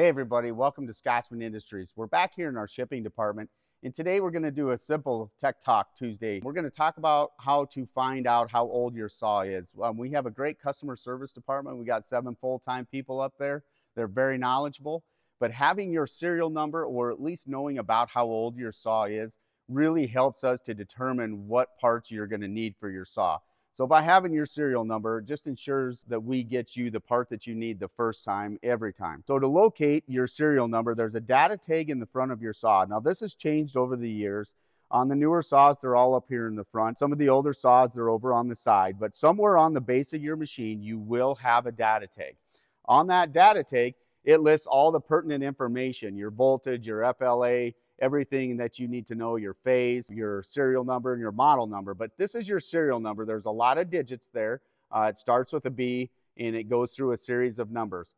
Hey everybody, welcome to Scotchman Industries. We're back here in our shipping department, and today we're going to do a simple Tech Talk Tuesday. We're going to talk about how to find out how old your saw is. We have a great customer service department. We got 7 full-time people up there. They're very knowledgeable, but having your serial number, or at least knowing about how old your saw is, really helps us to determine what parts you're going to need for your saw. So by having your serial number, it just ensures that we get you the part that you need the first time, every time. So to locate your serial number, there's a data tag in the front of your saw. Now this has changed over the years. On the newer saws, they're all up here in the front. Some of the older saws, they're over on the side. But somewhere on the base of your machine, you will have a data tag. On that data tag, it lists all the pertinent information, your voltage, your FLA, everything that you need to know, your phase, your serial number, and your model number. But this is your serial number. There's a lot of digits there. It starts with a B, and it goes through a series of numbers.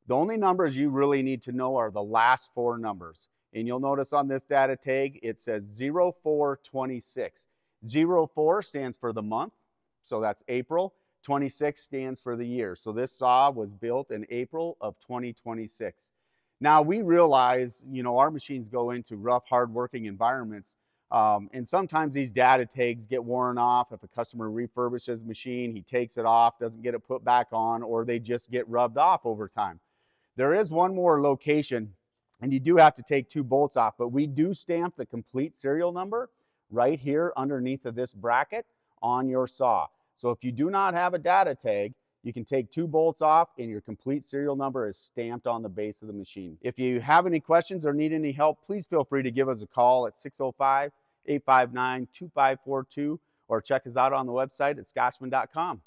The only numbers you really need to know are the last 4 numbers. And you'll notice on this data tag, it says 0426. 04 stands for the month, so that's April. 26 stands for the year. So this saw was built in April of 2026. Now we realize, our machines go into rough, hard-working environments, and sometimes these data tags get worn off. If a customer refurbishes a machine, he takes it off, doesn't get it put back on, or they just get rubbed off over time. There is one more location, and you do have to take 2 bolts off, but we do stamp the complete serial number right here underneath of this bracket on your saw. So if you do not have a data tag, you can take 2 bolts off and your complete serial number is stamped on the base of the machine. If you have any questions or need any help, please feel free to give us a call at 605-859-2542 or check us out on the website at scotchman.com.